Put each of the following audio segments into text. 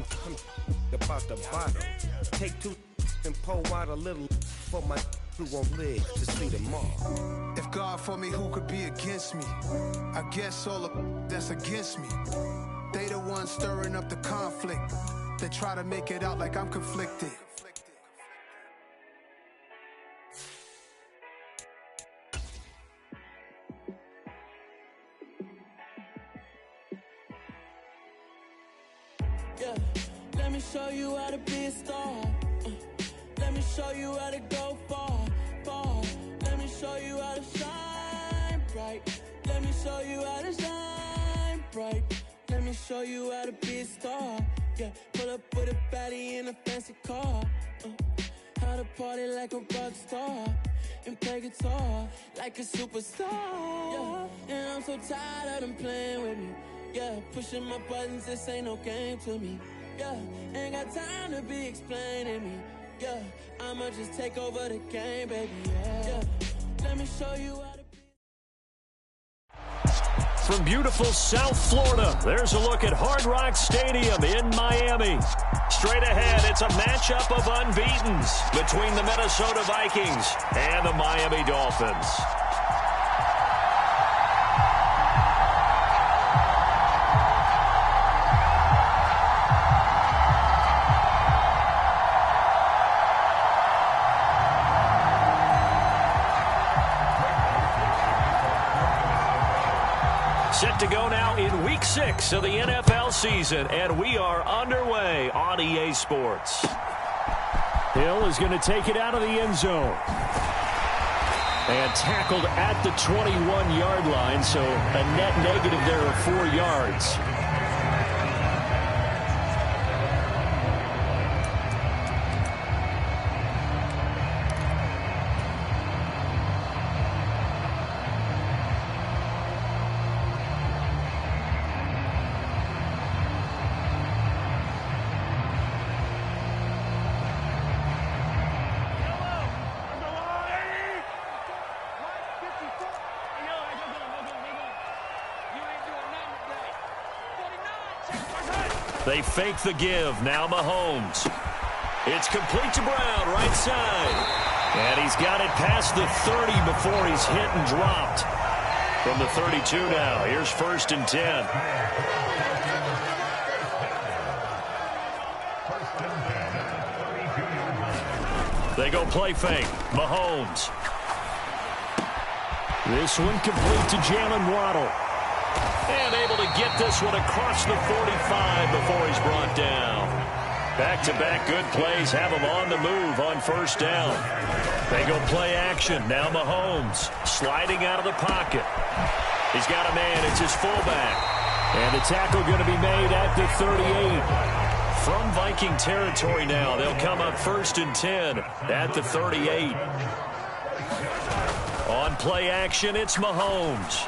come about the bottom. Take two and pour out a little for my who won't live to see tomorrow. If God for me, who could be against me? I guess all of that's against me. They the ones stirring up the conflict. They try to make it out like I'm conflicted. Yeah, let me show you how to be a star. Let me show you how to go far, far. Let me show you how to shine bright. Let me show you how to shine bright. Let me show you how to be a star. Yeah, pull up with a baddie in a fancy car. How to party like a rock star and play guitar like a superstar. Yeah, and I'm so tired of them playing with me. Yeah, pushing my buttons, this ain't no game to me. Yeah, ain't got time to be explaining me. Yeah, I'ma just take over the game, baby. Yeah, let me show you how to be. From beautiful South Florida, there's a look at Hard Rock Stadium in Miami. Straight ahead, it's a matchup of unbeatens between the Minnesota Vikings and the Miami Dolphins. Set to go now in Week 6 of the NFL season, and we are underway on EA Sports. Hill is going to take it out of the end zone. And tackled at the 21-yard line, so a net negative there of 4 yards. They fake the give. Now Mahomes. It's complete to Brown, right side. And he's got it past the 30 before he's hit and dropped. From the 32 now. Here's 1st and 10. They go play fake. Mahomes. This one complete to Jalen Waddle. And able to get this one across the 45 before he's brought down. Back-to-back good plays have him on the move on 1st down. They go play action. Now Mahomes sliding out of the pocket. He's got a man. It's his fullback. And the tackle going to be made at the 38. From Viking territory now, they'll come up 1st and 10 at the 38. On play action, it's Mahomes.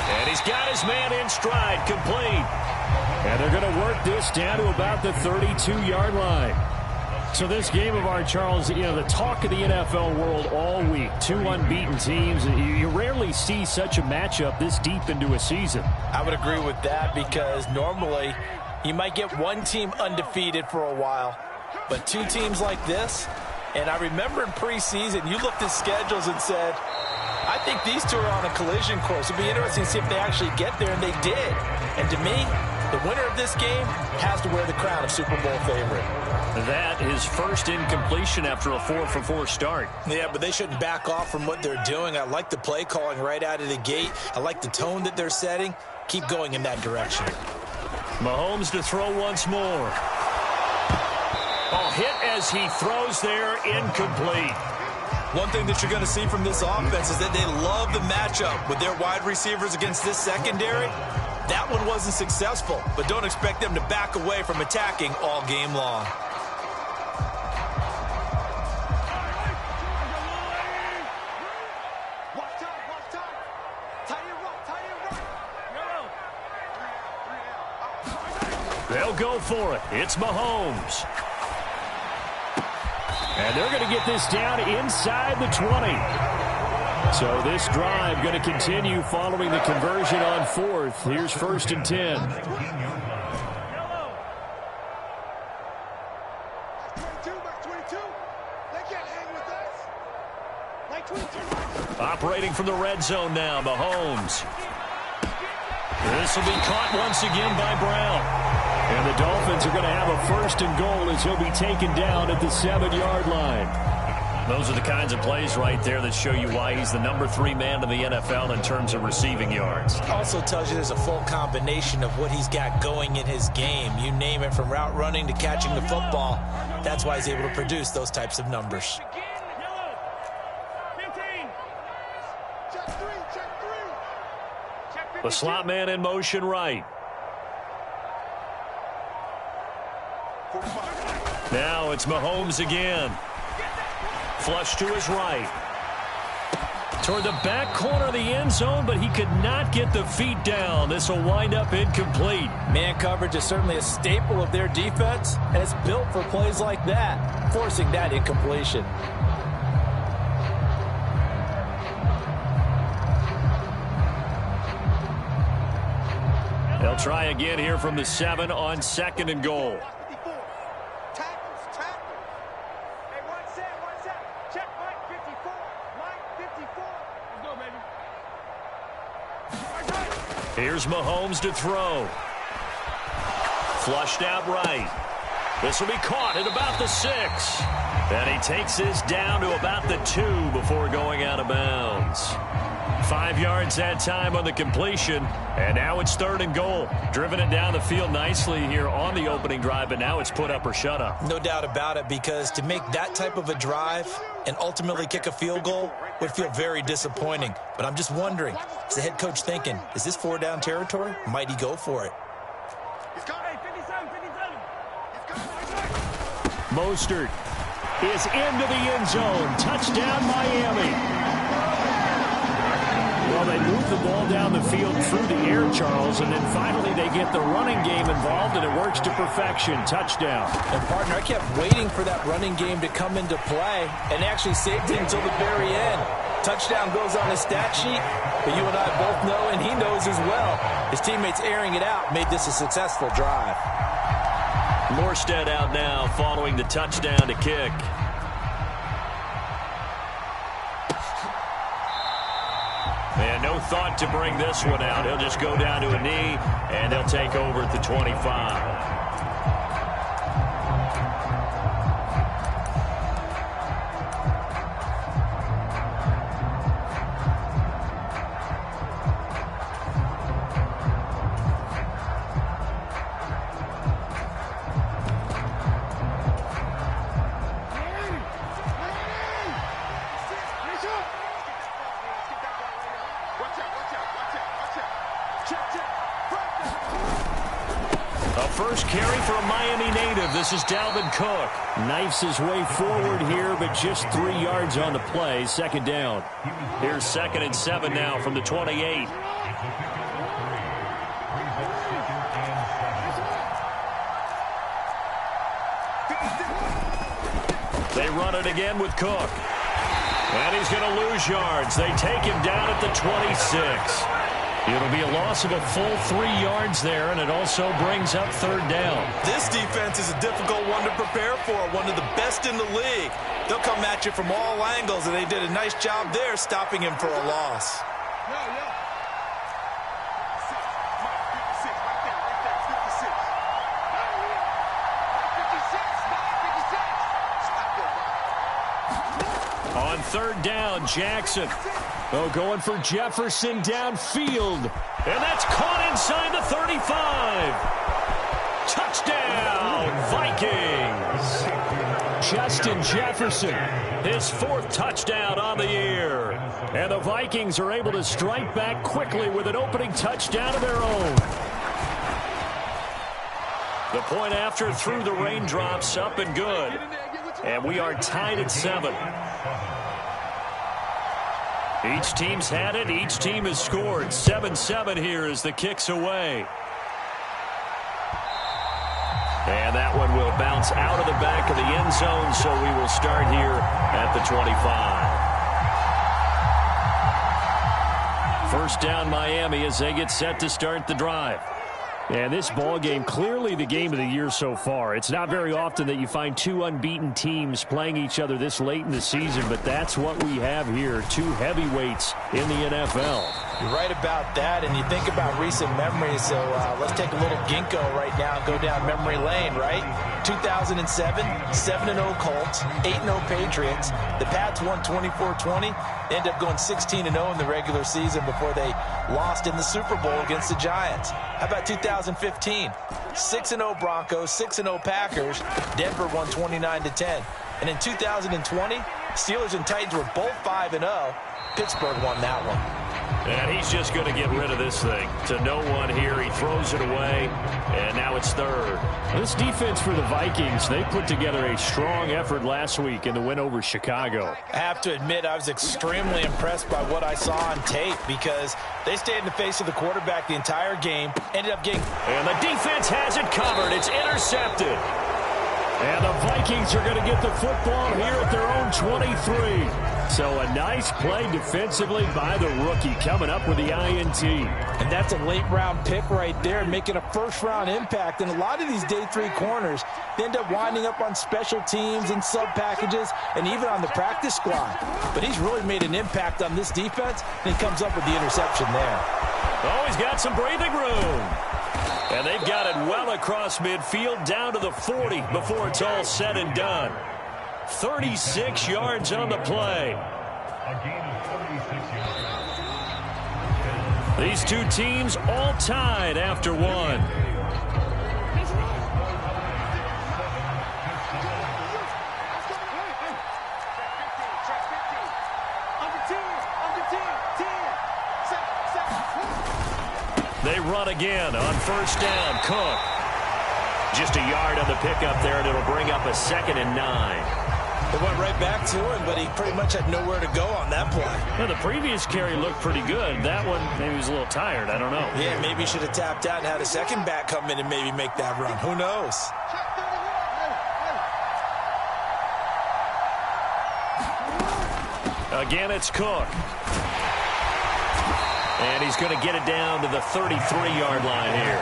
And he's got his man in stride, complete. And they're going to work this down to about the 32-yard line. So this game of ours, Charles, you know, the talk of the NFL world all week. 2 unbeaten teams. You rarely see such a matchup this deep into a season. I would agree with that because normally you might get one team undefeated for a while. But 2 teams like this, and I remember in preseason, you looked at schedules and said, I think these 2 are on a collision course. It'll be interesting to see if they actually get there, and they did. And to me, the winner of this game has to wear the crown of Super Bowl favorite. That is first incompletion after a 4-for-4 start. Yeah, but they shouldn't back off from what they're doing. I like the play calling right out of the gate. I like the tone that they're setting. Keep going in that direction. Mahomes to throw once more. Oh, hit as he throws there, incomplete. One thing that you're going to see from this offense is that they love the matchup with their wide receivers against this secondary. That one wasn't successful, but don't expect them to back away from attacking all game long. They'll go for it. It's Mahomes. And they're going to get this down inside the 20. So this drive going to continue following the conversion on 4th. Here's 1st and 10. Operating from the red zone now, Mahomes. This will be caught once again by Brown. And the Dolphins are going to have a 1st and goal as he'll be taken down at the 7-yard line. Those are the kinds of plays right there that show you why he's the number 3 man in the NFL in terms of receiving yards. Also tells you there's a full combination of what he's got going in his game. You name it, from route running to catching the football. That's why he's able to produce those types of numbers. The slot man in motion right. Now it's Mahomes again. Flush to his right. Toward the back corner of the end zone, but he could not get the feet down. This will wind up incomplete. Man coverage is certainly a staple of their defense, and it's built for plays like that, forcing that incompletion. They'll try again here from the 7 on 2nd and goal. Here's Mahomes to throw. Flushed out right. This will be caught at about the 6. And he takes this down to about the 2 before going out of bounds. 5 yards that time on the completion, and now it's 3rd and goal. Driven it down the field nicely here on the opening drive, but now it's put up or shut up. No doubt about it, because to make that type of a drive and ultimately kick a field goal would feel very disappointing. But I'm just wondering, is the head coach thinking, is this 4-down territory? Might he go for it? Mostert is into the end zone. Touchdown, Miami. Well, they move the ball down the field through the air, Charles, and then finally they get the running game involved, and it works to perfection. Touchdown. And, partner, I kept waiting for that running game to come into play, and actually saved it until the very end. Touchdown goes on the stat sheet, but you and I both know, and he knows as well, his teammates airing it out made this a successful drive. Morstead out now following the touchdown to kick. And no thought to bring this one out. He'll just go down to a knee, and they'll take over at the 25. First carry for a Miami native. This is Dalvin Cook. Knifes his way forward here, but just 3 yards on the play. 2nd down. Here's 2nd and 7 now from the 28. They run it again with Cook. And he's going to lose yards. They take him down at the 26. It'll be a loss of a full 3 yards there, and it also brings up 3rd down. This defense is a difficult one to prepare for, one of the best in the league. They'll come at you from all angles, and they did a nice job there stopping him for a loss. On 3rd down, Jackson. Oh, going for Jefferson downfield. And that's caught inside the 35. Touchdown, Vikings. Justin Jefferson, his 4th touchdown on the year. And the Vikings are able to strike back quickly with an opening touchdown of their own. The point after through the raindrops, up and good. And we are tied at 7. Each team's had it. Each team has scored. 7-7 here as the kick's away. And that one will bounce out of the back of the end zone, so we will start here at the 25. 1st down, Miami, as they get set to start the drive. And this ball game, clearly the game of the year so far. It's not very often that you find two unbeaten teams playing each other this late in the season, but that's what we have here, two heavyweights in the NFL. You're right about that, and you think about recent memories, so let's take a little ginkgo right now and go down memory lane, right? 2007, 7-0 Colts, 8-0 Patriots. The Pats won 24-20, end up going 16-0 in the regular season before they lost in the Super Bowl against the Giants. How about 2015? 6-0 Broncos, 6-0 Packers. Denver won 29-10. And in 2020, Steelers and Titans were both 5-0. Pittsburgh won that one. And he's just going to get rid of this thing. To no one here. He throws it away, and now it's third. This defense for the Vikings, they put together a strong effort last week in the win over Chicago. I have to admit, I was extremely impressed by what I saw on tape because they stayed in the face of the quarterback the entire game, ended up getting... And the defense has it covered. It's intercepted. And the Vikings are going to get the football here at their own 23. So a nice play defensively by the rookie coming up with the INT. And that's a late-round pick right there, making a first-round impact. And a lot of these day three corners, they end up winding up on special teams and sub-packages and even on the practice squad. But he's really made an impact on this defense, and he comes up with the interception there. Oh, he's got some breathing room. And they've got it well across midfield down to the 40 before it's all said and done. 36 yards on the play. These two teams all tied after one. They run again on first down. Cook. Just a yard on the pickup there, and it'll bring up a 2nd and 9. They went right back to him, but he pretty much had nowhere to go on that play. Well, the previous carry looked pretty good. That one, maybe he was a little tired. I don't know. Yeah, maybe he should have tapped out and had a second back come in and maybe make that run. Who knows? Again, it's Cook. And he's going to get it down to the 33-yard line here.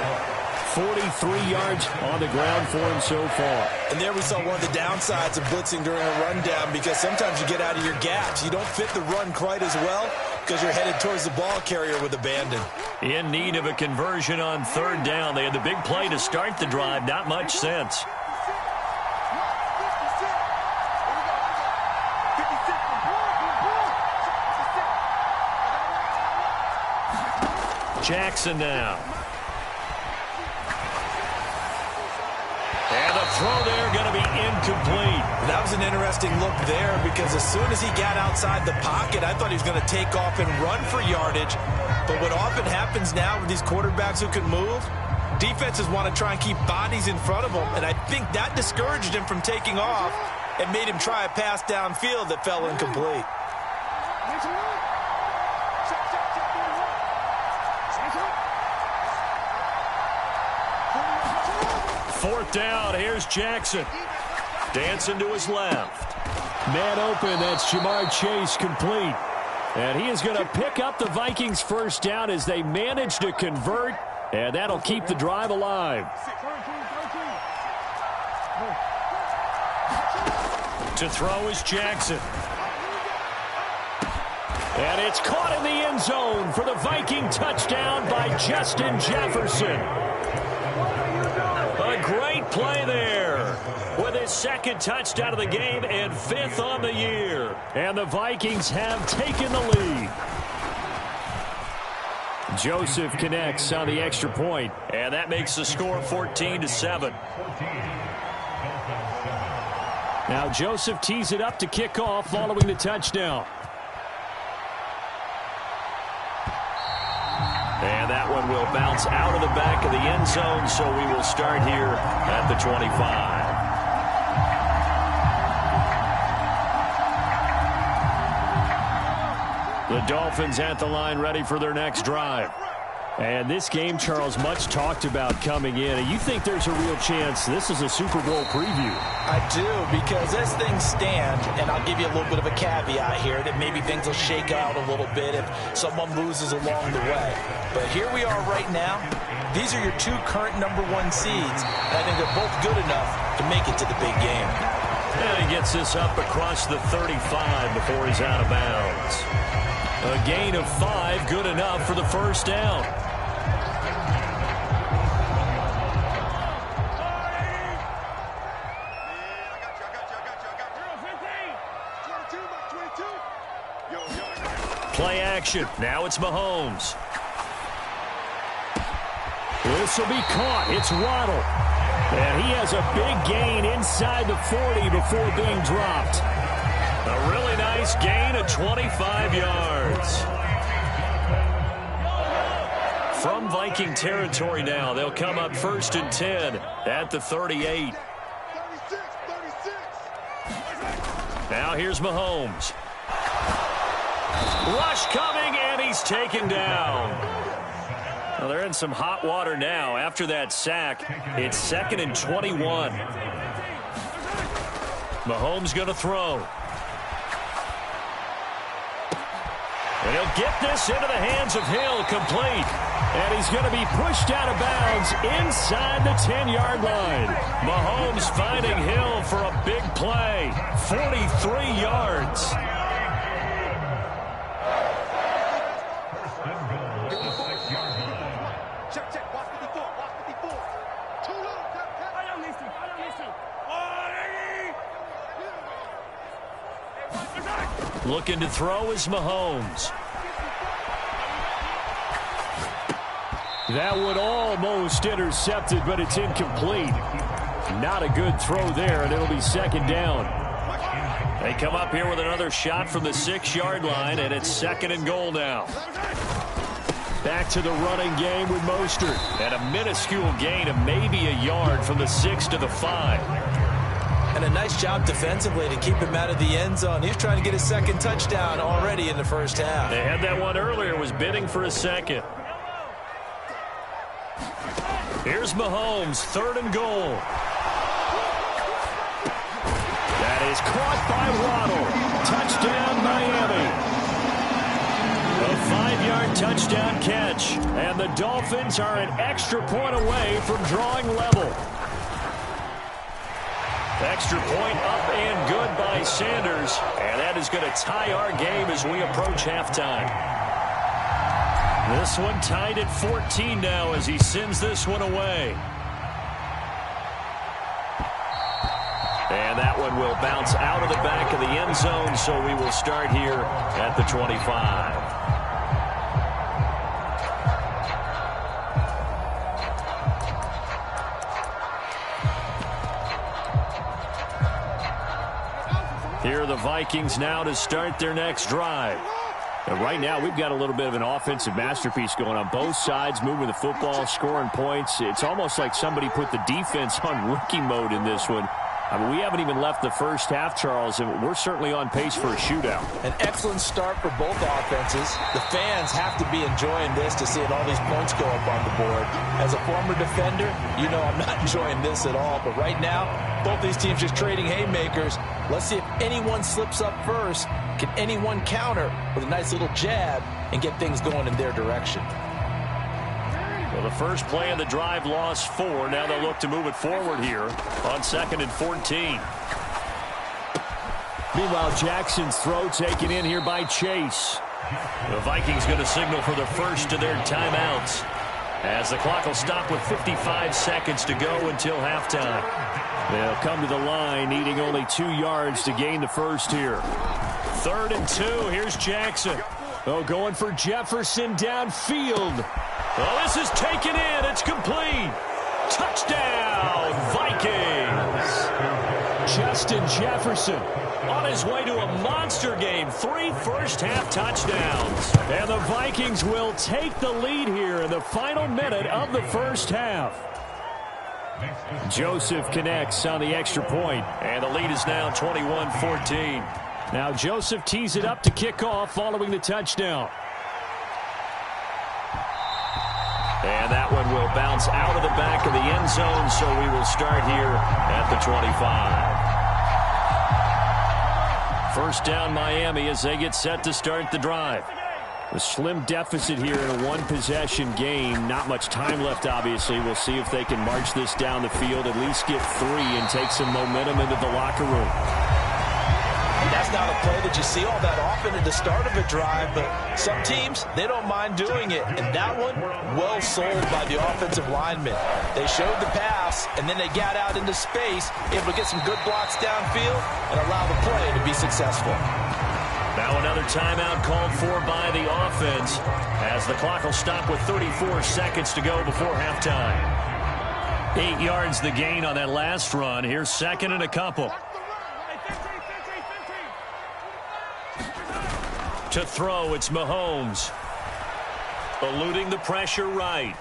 43 yards on the ground for him so far. And there we saw one of the downsides of blitzing during a rundown because sometimes you get out of your gaps. You don't fit the run quite as well because you're headed towards the ball carrier with abandon. In need of a conversion on third down. They had the big play to start the drive. Not much sense. Jackson now. And the throw there going to be incomplete. That was an interesting look there because as soon as he got outside the pocket, I thought he was going to take off and run for yardage. But what often happens now with these quarterbacks who can move, defenses want to try and keep bodies in front of them. And I think that discouraged him from taking off and made him try a pass downfield that fell incomplete. Fourth down, here's Jackson. Dancing to his left. Man open, that's Jamar Chase complete. And he is going to pick up the Vikings' first down as they manage to convert, and that'll keep the drive alive. To throw is Jackson. And it's caught in the end zone for the Viking touchdown by Justin Jefferson. A great play there with his second touchdown of the game and 5th on the year. And the Vikings have taken the lead. Joseph connects on the extra point, and that makes the score 14-7. Now Joseph tees it up to kick off following the touchdown. And that one will bounce out of the back of the end zone, so we will start here at the 25. The Dolphins at the line ready for their next drive. And this game, Charles, much talked about coming in. And you think there's a real chance this is a Super Bowl preview? I do, because as things stand, and I'll give you a little bit of a caveat here, that maybe things will shake out a little bit if someone loses along the way. But here we are right now. these are your two current #1 seeds, and I think they're both good enough to make it to the big game. And he gets this up across the 35 before he's out of bounds. A gain of 5, good enough for the first down. Play action. Now it's Mahomes. This will be caught. It's Waddle. And he has a big gain inside the 40 before being dropped. A really nice gain of 25 yards. From Viking territory now, they'll come up 1st and 10 at the 38. Now here's Mahomes. Rush coming, and he's taken down. Well, they're in some hot water now. After that sack, it's 2nd and 21. Mahomes going to throw. And he'll get this into the hands of Hill, complete. And he's going to be pushed out of bounds inside the 10-yard line. Mahomes finding Hill for a big play. 43 yards. Looking to throw is Mahomes. That one almost intercepted, but it's incomplete. Not a good throw there, and it'll be 2nd down. They come up here with another shot from the 6-yard line, and it's 2nd and goal now. Back to the running game with Mostert. And a minuscule gain of maybe a yard from the 6 to the 5. And a nice job defensively to keep him out of the end zone. He's trying to get his 2nd touchdown already in the first half. They had that one earlier, was bidding for a 2nd. Here's Mahomes, 3rd and goal. That is caught by Waddle. Touchdown, Miami. A 5-yard touchdown catch. And the Dolphins are an extra point away from drawing level. Extra point up and good by Sanders. And that is going to tie our game as we approach halftime. This one tied at 14 now as he sends this one away. And that one will bounce out of the back of the end zone, so we will start here at the 25. Here are the Vikings now to start their next drive. And right now, we've got a little bit of an offensive masterpiece going on both sides, moving the football, scoring points. It's almost like somebody put the defense on rookie mode in this one. I mean, we haven't even left the first half, Charles, and we're certainly on pace for a shootout. An excellent start for both offenses. The fans have to be enjoying this to see all these points go up on the board. As a former defender, you know I'm not enjoying this at all. But right now, both these teams just trading haymakers. Let's see if anyone slips up first. Can anyone counter with a nice little jab and get things going in their direction? Well, the first play of the drive lost 4. Now they'll look to move it forward here on 2nd and 14. Meanwhile, Jackson's throw taken in here by Chase. The Vikings going to signal for the first of their timeouts as the clock will stop with 55 seconds to go until halftime. They'll come to the line needing only 2 yards to gain the first here. 3rd and 2. Here's Jackson. Oh, going for Jefferson downfield. Well, this is taken in. It's complete. Touchdown, Vikings. Justin Jefferson on his way to a monster game. 3 first-half touchdowns. And the Vikings will take the lead here in the final minute of the first half. Joseph connects on the extra point, and the lead is now 21-14. Now Joseph tees it up to kick off following the touchdown. And that one will bounce out of the back of the end zone, so we will start here at the 25. First down Miami as they get set to start the drive. A slim deficit here in a one-possession game. Not much time left, obviously. We'll see if they can march this down the field, at least get 3, and take some momentum into the locker room. That's not a play that you see all that often at the start of a drive, but some teams, they don't mind doing it. And that one, well sold by the offensive linemen. They showed the pass, and then they got out into space, able to get some good blocks downfield and allow the play to be successful. Now another timeout called for by the offense as the clock will stop with 34 seconds to go before halftime. 8 yards the gain on that last run. Here's second and a couple. To throw, it's Mahomes. Eluding the pressure right.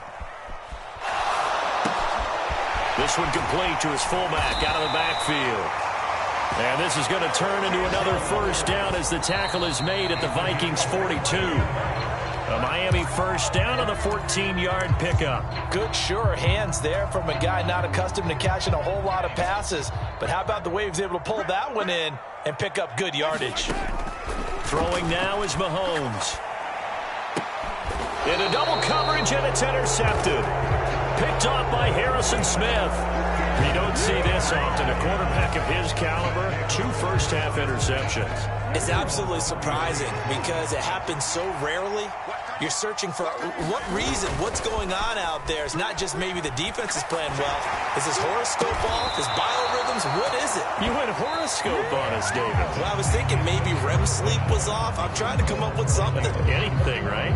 This one complete to his fullback out of the backfield. And this is going to turn into another first down as the tackle is made at the Vikings 42. A Miami first down on the 14-yard pickup. Good, sure hands there from a guy not accustomed to catching a whole lot of passes. But how about the way he was able to pull that one in and pick up good yardage? Throwing now is Mahomes. In a double coverage, and it's intercepted. Picked off by Harrison Smith. You don't see this often. A quarterback of his caliber, 2 first-half interceptions. It's absolutely surprising because it happens so rarely. You're searching for what reason, what's going on out there. It's not just maybe the defense is playing well. Is his horoscope off? His biorhythms? What is it? You went horoscope on us, David. Well, I was thinking maybe REM sleep was off. I'm trying to come up with something. Anything, right?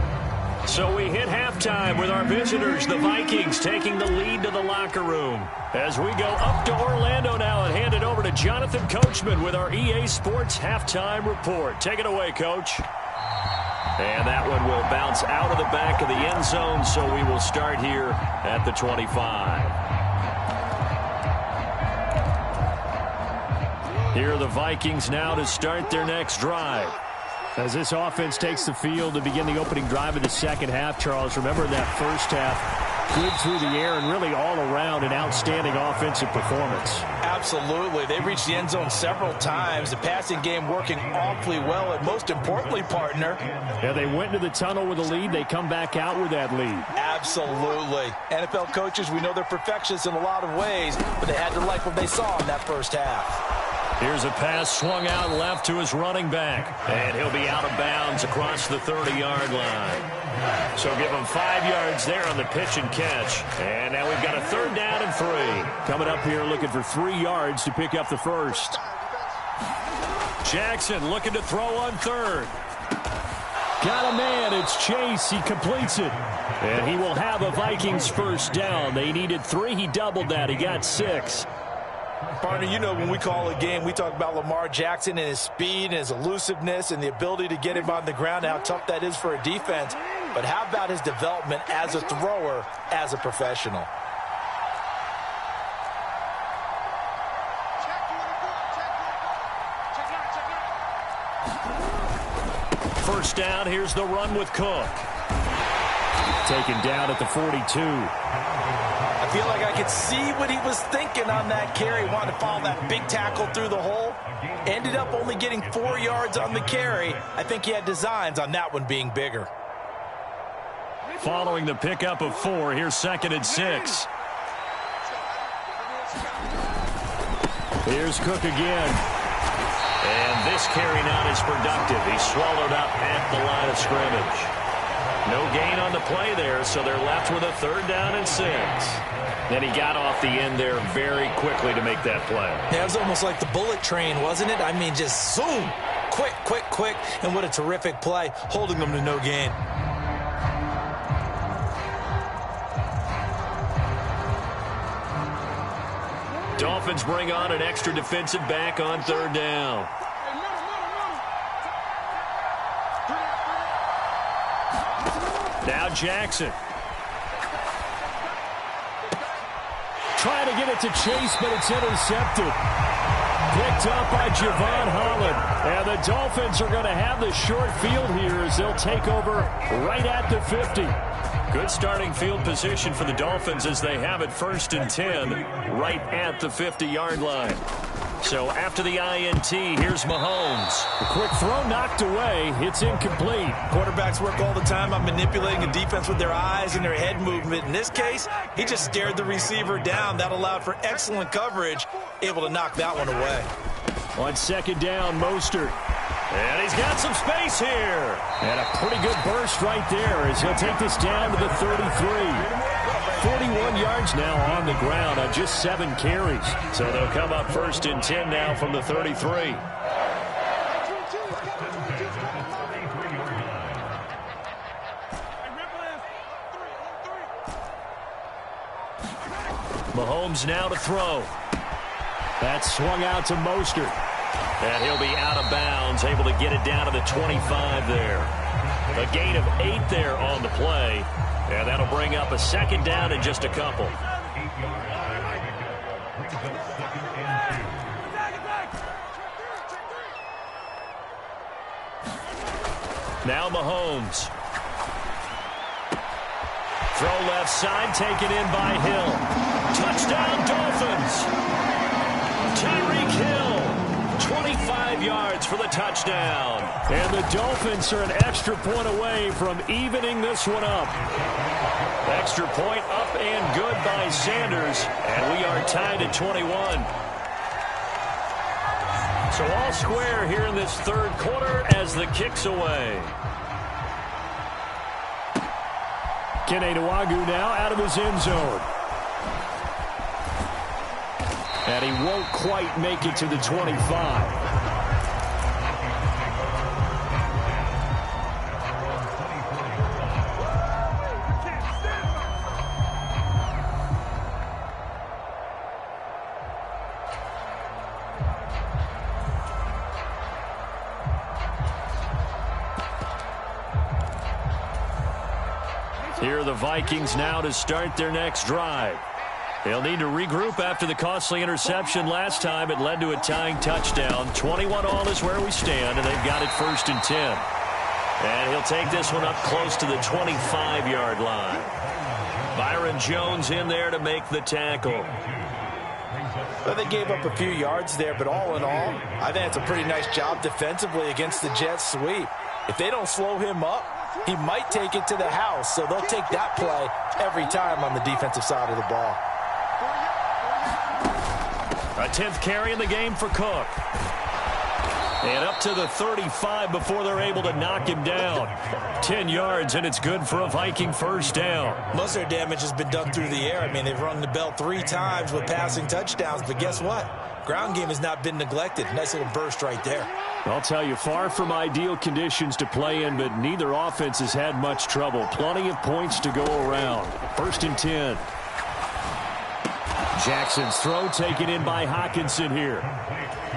So we hit halftime with our visitors, the Vikings, taking the lead to the locker room. As we go up to Orlando now and hand it over to Jonathan Coachman with our EA Sports Halftime Report. Take it away, Coach. And that one will bounce out of the back of the end zone, so we will start here at the 25. Here are the Vikings now to start their next drive. As this offense takes the field to begin the opening drive of the second half, Charles, remember that first half, good through the air and really all around an outstanding offensive performance. Absolutely. They reached the end zone several times. The passing game working awfully well, and most importantly, partner. Yeah, they went into the tunnel with a lead. They come back out with that lead. Absolutely. NFL coaches, we know they're perfectionists in a lot of ways, but they had to like what they saw in that first half. Here's a pass swung out left to his running back. And he'll be out of bounds across the 30-yard line. So give him 5 yards there on the pitch and catch. And now we've got a 3rd down and 3. Coming up here looking for 3 yards to pick up the first. Jackson looking to throw on 3rd. Got a man. It's Chase. He completes it. And he will have a Vikings first down. They needed 3. He doubled that. He got 6. Partner, you know when we call a game, we talk about Lamar Jackson and his speed and his elusiveness and the ability to get him on the ground, how tough that is for a defense. But how about his development as a thrower, as a professional? First down, here's the run with Cook. Taken down at the 42. I feel like I could see what he was thinking on that carry. Wanted to follow that big tackle through the hole. Ended up only getting 4 yards on the carry. I think he had designs on that one being bigger. Following the pickup of 4, here's 2nd and 6. Here's Cook again. And this carry not as productive. He's swallowed up at the line of scrimmage. No gain on the play there, so they're left with a 3rd down and 6. Then he got off the end there very quickly to make that play. Yeah, it was almost like the bullet train, wasn't it? I mean, just zoom. Quick, quick, quick. And what a terrific play, holding them to no gain. Dolphins bring on an extra defensive back on 3rd down. Now Jackson. Trying to get it to Chase, but it's intercepted. Picked up by Javon Holland. And the Dolphins are going to have the short field here as they'll take over right at the 50. Good starting field position for the Dolphins as they have it 1st and 10 right at the 50-yard line. So after the INT, here's Mahomes. A quick throw knocked away. It's incomplete. Quarterbacks work all the time on manipulating a defense with their eyes and their head movement. In this case, he just stared the receiver down. That allowed for excellent coverage, able to knock that one away. On second down, Mostert. And he's got some space here. And a pretty good burst right there as he'll take this down to the 33. 41 yards now on the ground on just 7 carries. So they'll come up 1st and 10 now from the 33. Mahomes now to throw. That's swung out to Mostert. And he'll be out of bounds, able to get it down to the 25 there. A gain of 8 there on the play. And that'll bring up a 2nd down in just a couple. Now Mahomes. Throw left side, taken in by Hill. Touchdown Dolphins. Tyreek Hill, 25 yards for the touchdown. And the Dolphins are an extra point away from evening this one up. Extra point up and good by Sanders. And we are tied at 21. So all square here in this 3rd quarter as the kick's away. Keneduagu now out of his end zone. And he won't quite make it to the 25. Here are the Vikings now to start their next drive. They'll need to regroup after the costly interception last time. It led to a tying touchdown. 21-all is where we stand, and they've got it 1st and 10. And he'll take this one up close to the 25-yard line. Byron Jones in there to make the tackle. Well, they gave up a few yards there, but all in all, I think it's a pretty nice job defensively against the Jets sweep. If they don't slow him up, he might take it to the house, so they'll take that play every time on the defensive side of the ball. A 10th carry in the game for Cook. And up to the 35 before they're able to knock him down. 10 yards, and it's good for a Viking 1st down. Most of their damage has been done through the air. I mean, they've rung the bell 3 times with passing touchdowns, but guess what? Ground game has not been neglected. Nice little burst right there. I'll tell you, far from ideal conditions to play in, but neither offense has had much trouble. Plenty of points to go around. 1st and 10. Jackson's throw taken in by Hawkinson here.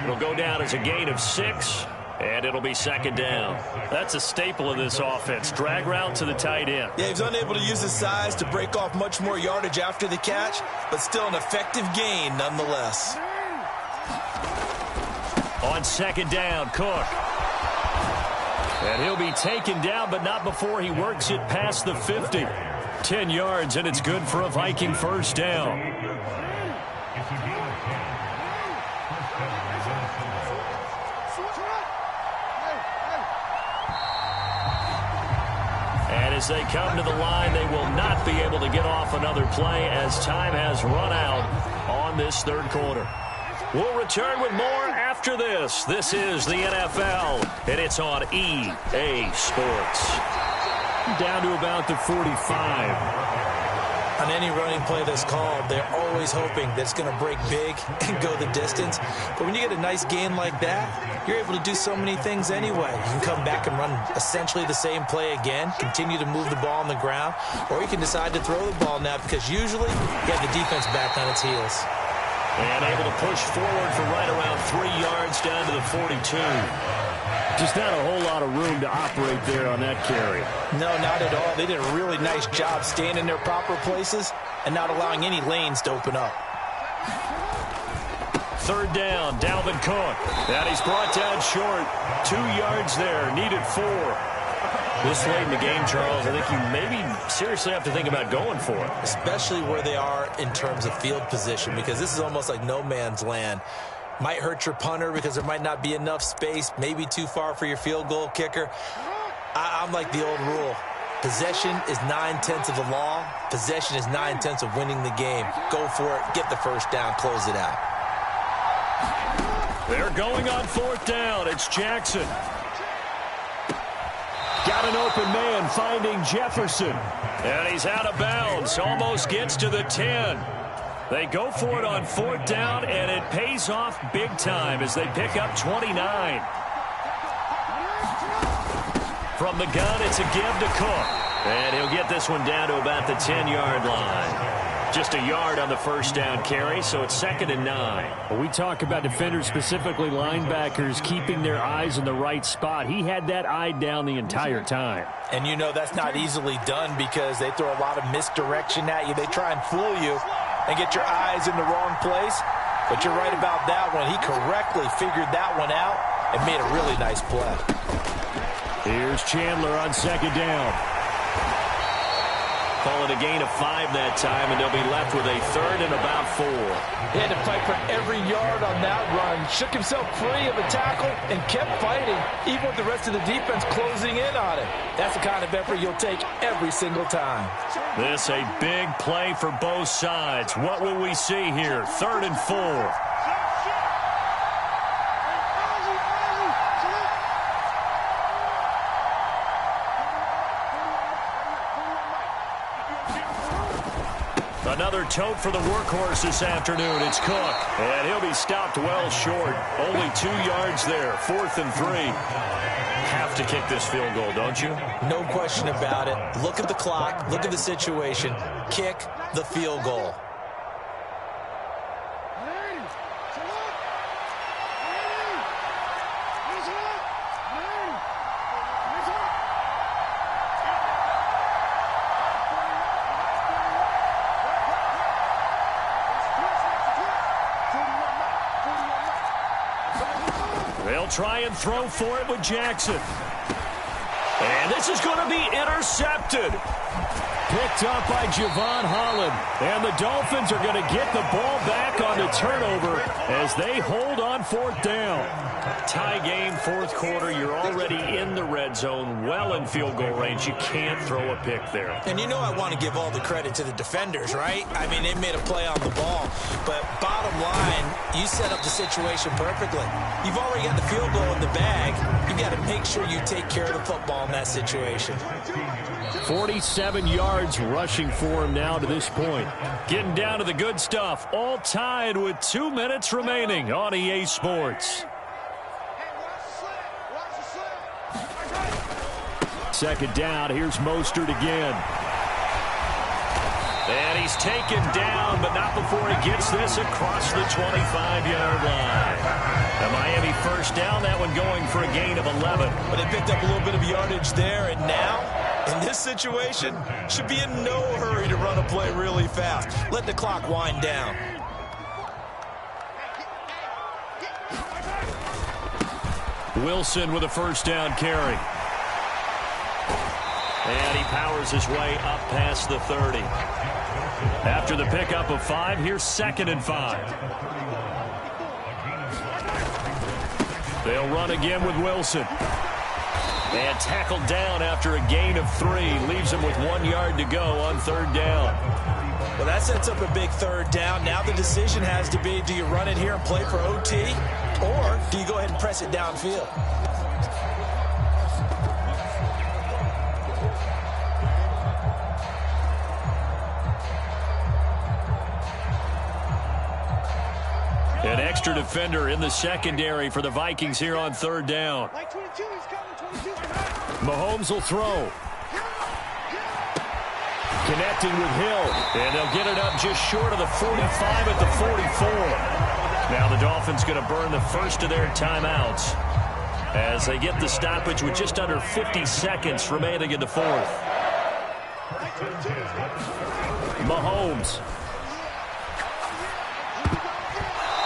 It'll go down as a gain of 6, and it'll be 2nd down. That's a staple of this offense. Drag route to the tight end. Yeah, he's unable to use his size to break off much more yardage after the catch, but still an effective gain nonetheless. On 2nd down, Cook. And he'll be taken down, but not before he works it past the 50. 10 yards, and it's good for a Viking 1st down. And as they come to the line, they will not be able to get off another play as time has run out on this 3rd quarter. We'll return with more after this. This is the NFL, and it's on EA Sports. Down to about the 45. On any running play that's called, they're always hoping that it's going to break big and go the distance. But when you get a nice gain like that, you're able to do so many things anyway. You can come back and run essentially the same play again, continue to move the ball on the ground, or you can decide to throw the ball now because usually you have the defense back on its heels. And able to push forward for right around 3 yards down to the 42. Just not a whole lot of room to operate there on that carry. No, not at all. They did a really nice job staying in their proper places and not allowing any lanes to open up. 3rd down, Dalvin Cook. And he's brought down short. 2 yards there, needed 4. This late in the game, Charles, I think you maybe seriously have to think about going for it. Especially where they are in terms of field position, because this is almost like no man's land. Might hurt your punter because there might not be enough space, maybe too far for your field goal kicker. I'm like the old rule. Possession is 9/10 of the law. Possession is 9/10 of winning the game. Go for it. Get the first down. Close it out. They're going on 4th down. It's Jackson. Got an open man finding Jefferson. And he's out of bounds. Almost gets to the 10. They go for it on 4th down, and it pays off big time as they pick up 29. From the gun, it's a give to Cook. And he'll get this one down to about the 10-yard line. Just a yard on the first down carry, so it's 2nd and 9. Well, we talk about defenders, specifically linebackers, keeping their eyes in the right spot. He had that eye down the entire time. And you know that's not easily done because they throw a lot of misdirection at you. They try and fool you and get your eyes in the wrong place. But you're right about that one. He correctly figured that one out and made a really nice play. Here's Chandler on 2nd down. Call it a gain of 5 that time, and they'll be left with a 3rd and about 4. He had to fight for every yard on that run. Shook himself free of a tackle and kept fighting, even with the rest of the defense closing in on it. That's the kind of effort you'll take every single time. This a big play for both sides. What will we see here? 3rd and 4. Another tote for the workhorse this afternoon. It's Cook. And he'll be stopped well short. Only 2 yards there. 4th and 3. Have to kick this field goal, don't you? No question about it. Look at the clock. Look at the situation. Kick the field goal. Try and throw for it with Jackson. And this is going to be intercepted. Picked up by Javon Holland. And the Dolphins are going to get the ball back on the turnover as they hold on 4th down. Tie game, 4th quarter. You're already in the red zone, well in field goal range. You can't throw a pick there. And you know I want to give all the credit to the defenders, right? I mean, they made a play on the ball. But bottom line, you set up the situation perfectly. You've already got the field goal in the bag. You've got to make sure you take care of the football in that situation. 47 yards rushing for him now to this point. Getting down to the good stuff. All tied with 2 minutes remaining on EA Sports. 2nd down. Here's Mostert again. And he's taken down, but not before he gets this across the 25-yard line. The Miami first down, that one going for a gain of 11. But they picked up a little bit of yardage there, and now, in this situation, should be in no hurry to run a play really fast. Let the clock wind down. Wilson with a first down carry. And he powers his way up past the 30. After the pickup of 5, here's 2nd and 5. They'll run again with Wilson. And tackled down after a gain of 3. Leaves him with 1 yard to go on 3rd down. Well, that sets up a big 3rd down. Now the decision has to be, do you run it here and play for OT? Or do you go ahead and press it downfield? An extra defender in the secondary for the Vikings here on 3rd down. Mahomes will throw. Connecting with Hill. And they'll get it up just short of the 45 at the 44. Now the Dolphins going to burn the first of their timeouts as they get the stoppage with just under 50 seconds remaining in the 4th. Mahomes.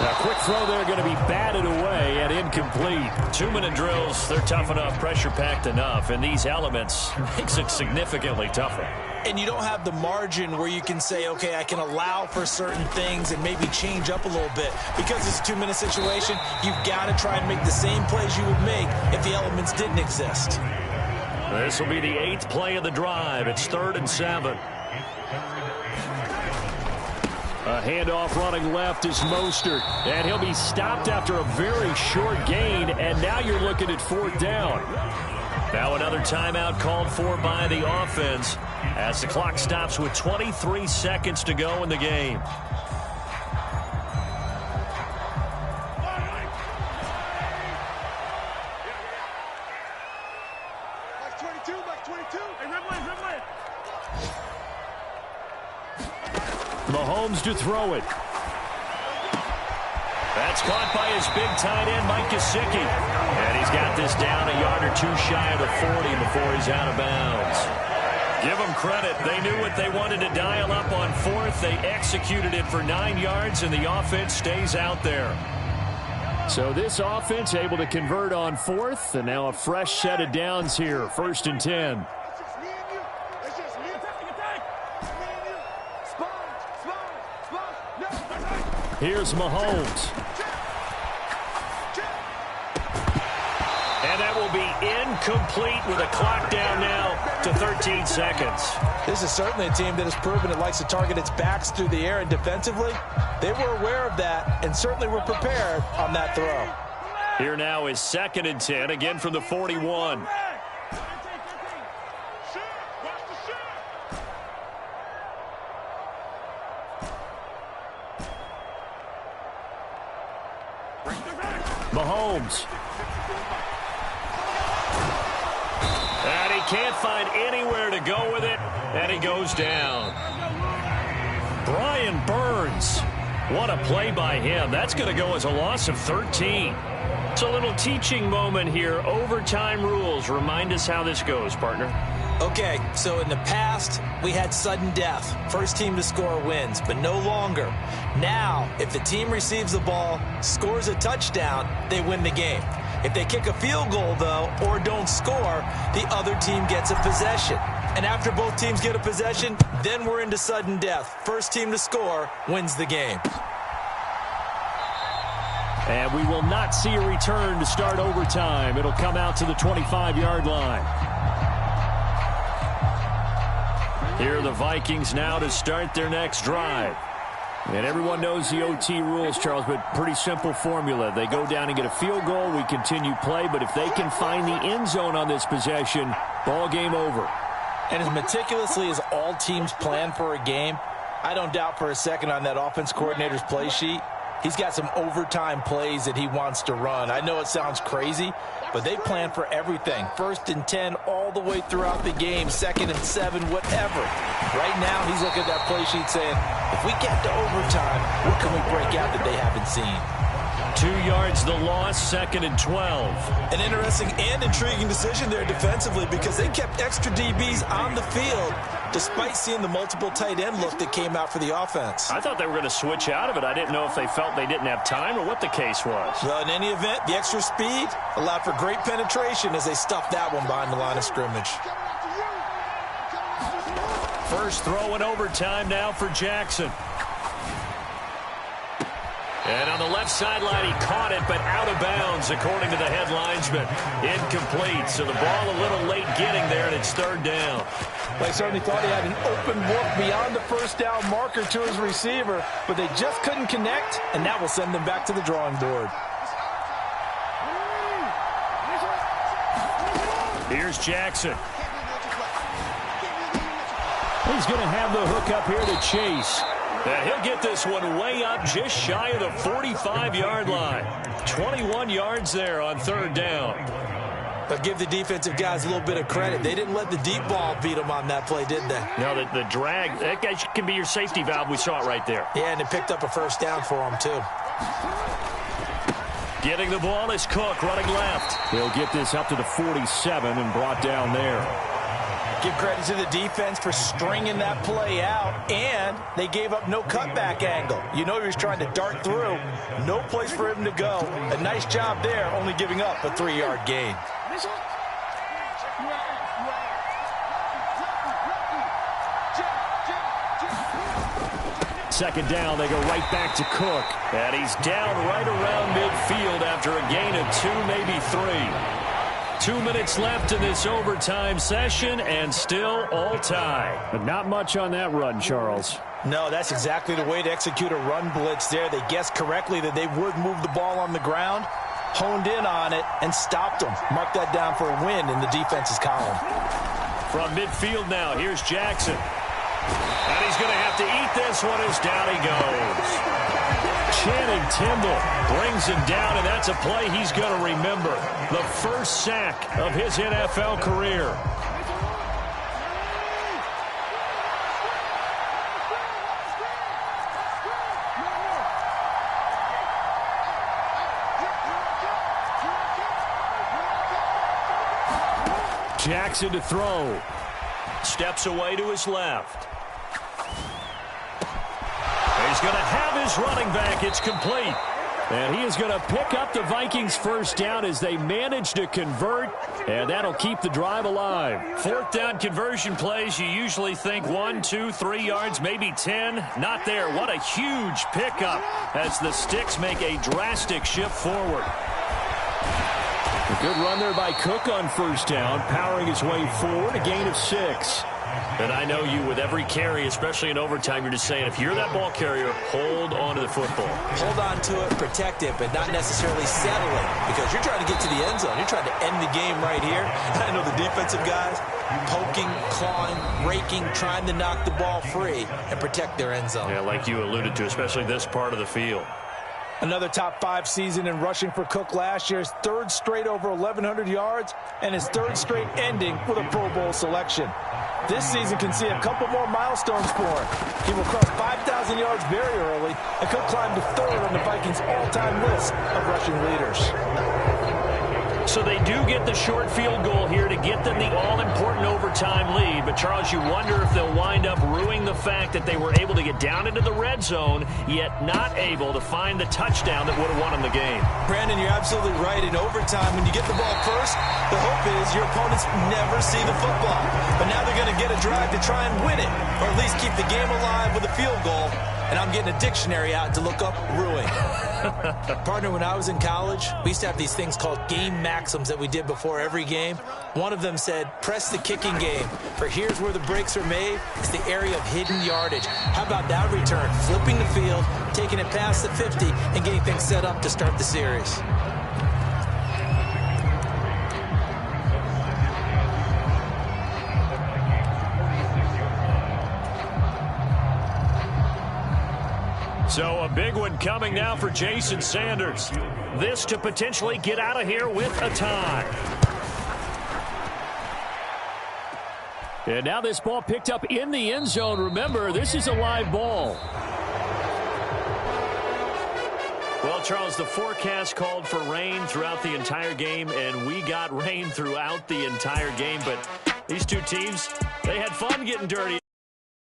A quick throw there going to be batted away and incomplete. 2-minute drills, they're tough enough, pressure-packed enough, and these elements makes it significantly tougher. and you don't have the margin where you can say, okay, I can allow for certain things and maybe change up a little bit. Because it's a 2-minute situation, you've got to try and make the same plays you would make if the elements didn't exist. This will be the 8th play of the drive. It's 3rd and 7. A handoff running left is Mostert, and he'll be stopped after a very short gain, and now you're looking at 4th down. Now another timeout called for by the offense as the clock stops with 23 seconds to go in the game. Mahomes to throw it. That's caught by his big tight end, Mike Gesicki. And he's got this down a yard or two shy of the 40 before he's out of bounds. Give them credit. They knew what they wanted to dial up on 4th. They executed it for 9 yards, and the offense stays out there. So this offense able to convert on 4th, and now a fresh set of downs here. 1st and 10. Here's Mahomes. And that will be incomplete with a clock down now to 13 seconds. This is certainly a team that has proven it likes to target its backs through the air, and defensively, they were aware of that and certainly were prepared on that throw. Here now is 2nd and 10, again from the 41. Mahomes. And he can't find anywhere to go with it, and he goes down. Brian Burns. What a play by him. That's going to go as a loss of 13. It's a little teaching moment here. Overtime rules. Remind us how this goes, partner. Okay, so in the past, we had sudden death. First team to score wins, but no longer. Now, if the team receives the ball, scores a touchdown, they win the game. If they kick a field goal, though, or don't score, the other team gets a possession. And after both teams get a possession, then we're into sudden death. First team to score wins the game. And we will not see a return to start overtime. It'll come out to the 25-yard line. Here are the Vikings now to start their next drive. And everyone knows the OT rules, Charles, but pretty simple formula. They go down and get a field goal, we continue play, but if they can find the end zone on this possession, ball game over. And as meticulously as all teams plan for a game, I don't doubt for a second on that offense coordinator's play sheet, he's got some overtime plays that he wants to run. I know it sounds crazy, but they plan for everything. 1st and 10 all the way throughout the game, 2nd and 7, whatever. Right now, he's looking at that play sheet saying, if we get to overtime, what can we break out that they haven't seen? 2 yards the loss, 2nd and 12. An interesting and intriguing decision there defensively because they kept extra DBs on the field despite seeing the multiple tight end look that came out for the offense. I thought they were going to switch out of it. I didn't know if they felt they didn't have time or what the case was. Well, in any event, the extra speed allowed for great penetration as they stuffed that one behind the line of scrimmage. First throw in overtime now for Jackson. And on the left sideline, he caught it, but out of bounds, according to the head linesman. Incomplete, so the ball a little late getting there, and it's 3rd down. They certainly thought he had an open look beyond the first down marker to his receiver, but they just couldn't connect, and that will send them back to the drawing board. Here's Jackson. He's going to have the hook up here to Chase. And he'll get this one way up just shy of the 45-yard line. 21 yards there on 3rd down. But give the defensive guys a little bit of credit. They didn't let the deep ball beat them on that play, did they? No, the drag, that can be your safety valve. We saw it right there. Yeah, and it picked up a first down for them, too. Getting the ball is Cook, running left. He'll get this up to the 47 and brought down there. Give credit to the defense for stringing that play out, and they gave up no cutback angle. You know he was trying to dart through. No place for him to go. A nice job there, only giving up a 3-yard gain. second down. They go right back to Cook. And he's down right around midfield after a gain of 2, maybe 3. 2 minutes left in this overtime session, and still all tied. But not much on that run, Charles. No, that's exactly the way to execute a run blitz there. They guessed correctly that they would move the ball on the ground, honed in on it, and stopped them. Mark that down for a win in the defense's column. From midfield now, here's Jackson. And he's going to have to eat this one as down he goes. Channing Tindall brings him down, and that's a play he's going to remember. The first sack of his NFL career. Jackson to throw. Steps away to his left. He's going to have his running back. It's complete. And he is going to pick up the Vikings first down as they manage to convert, and that'll keep the drive alive. Fourth down conversion plays, you usually think 1, 2, 3 yards, maybe 10. Not there. What a huge pickup as the Sticks make a drastic shift forward. A good run there by Cook on first down, powering his way forward, a gain of 6. And I know you, with every carry, especially in overtime, you're just saying, if you're that ball carrier, hold on to the football. Hold on to it, protect it, but not necessarily settle it, because you're trying to get to the end zone. You're trying to end the game right here. I know the defensive guys poking, clawing, raking, trying to knock the ball free and protect their end zone. Yeah, like you alluded to, especially this part of the field. Another top 5 season in rushing for Cook last year. His 3rd straight over 1,100 yards, and his 3rd straight ending with a Pro Bowl selection. This season can see a couple more milestones for him. He will cross 5,000 yards very early and could climb to 3rd on the Vikings' all-time list of rushing leaders. So they do get the short field goal here to get them the all-important overtime lead. But, Charles, you wonder if they'll wind up ruining the fact that they were able to get down into the red zone, yet not able to find the touchdown that would have won them the game. Brandon, you're absolutely right. In overtime, when you get the ball first, the hope is your opponents never see the football. But now they're going to get a drive to try and win it, or at least keep the game alive with a field goal. And I'm getting a dictionary out to look up ruin. Partner, when I was in college, we used to have these things called game maxims that we did before every game. One of them said, press the kicking game, for here's where the breaks are made. It's the area of hidden yardage. How about that return? Flipping the field, taking it past the 50, and getting things set up to start the series. So a big one coming now for Jason Sanders. This to potentially get out of here with a tie. And now this ball picked up in the end zone. Remember, this is a live ball. Well, Charles, the forecast called for rain throughout the entire game, and we got rain throughout the entire game. But these two teams, they had fun getting dirty.